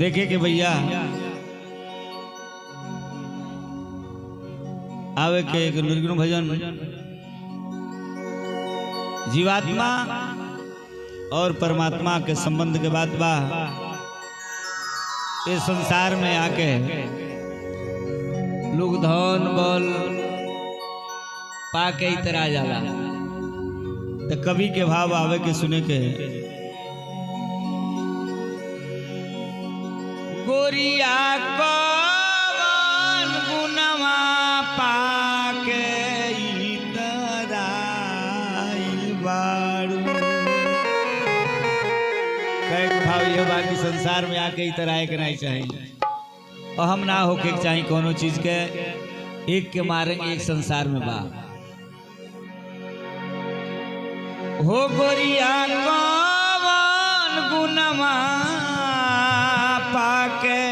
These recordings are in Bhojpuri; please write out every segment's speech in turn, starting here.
देखे कि भैया आवे के एक निर्गुण भजन जीवात्मा और परमात्मा के संबंध के बात बा। इस संसार में आके लोग धन बल पाके इतरा जाला तो कवि के भाव आवे के सुने के गोरिया कवन गुनवा पाके इतराइल बारू। कहे के भाव ये बाकी संसार में आके इतराए के नहीं चाहिए और हम ना होके चाहिए कोनो चीज के एक के मारेंगे एक संसार में बा हो गोरिया कवन गुनवा पाके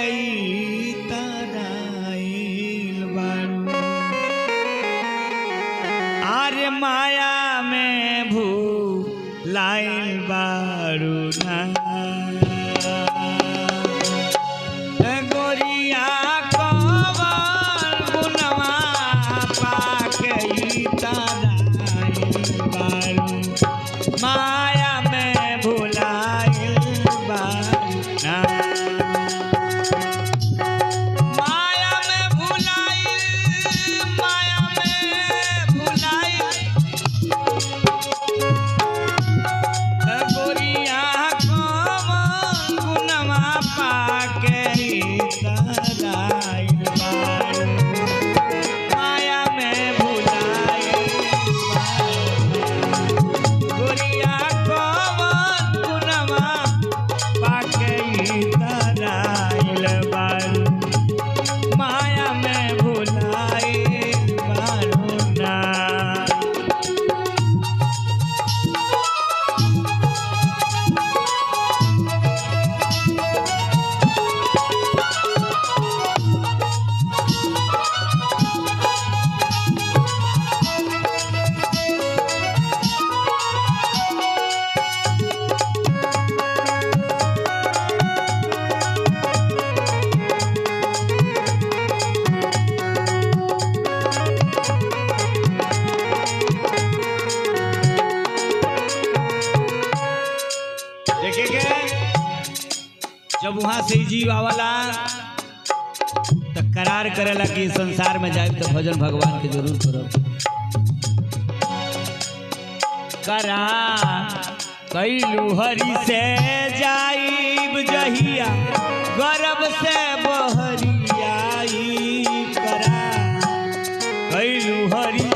इतराइल बारू। आरे माया में भूलाइल बारू ना गोरिया कवन गुनवा पाके इतराइल बारू। माया में भुलाइल बारू ना माया में भुलाइल गोरिया कवन गुनवा पाके इतराइल बारू। माया में भुलाइल गोरिया कवन गुनवा पाके इतराइल बारू। माया में भुलाइल बारू ना देखेंगे जब वहां से जीव आवाला तो करार करेला कि संसार में जाए तो भजन भगवान के जरूर करो। करार कैलू हरि से जाइब जहिया गर्भ से बहरियाई। करार कैलू हरि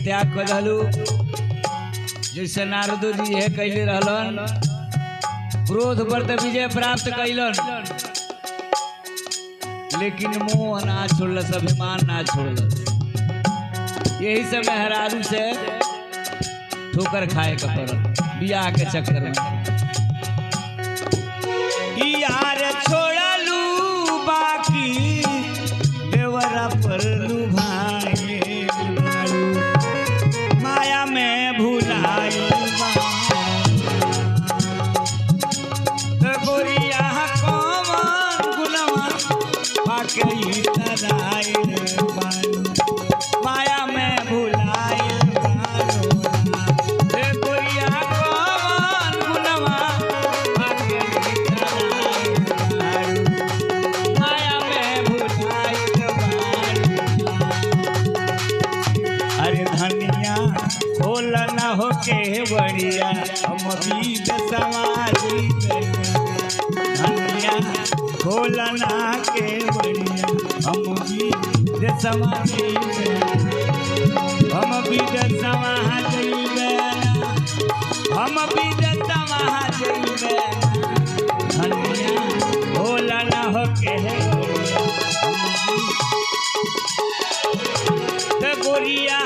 त्याग कलू जैसे नारदो जी है कैले रहलन क्रोध पर विजय प्राप्त कैलन लेकिन मोह ना छोड़लस अभिमान ना छोड़लस। यही से मेहरारू से ठोकर खाए का पड़ल बियाह के चक्कर में। यार छोड़लू बाकी देवरा पर लुभाए माया में भुलाइल गोरिया कवन गुनवा पाके इतराइल बारू। माया में भुलाइल बारू गोरिया कवन गुनवा पाके इतराइल बारू। माया में भुलाइल बारू। अरे धनिया खोल न होके बढ़िया हम बीज समाधि धनिया खोल न के बढ़िया हम विदेशवा जइबे हम विदेशवा जइबे हम विदेशवा जइबे धनिया भोला न हो के गोरिया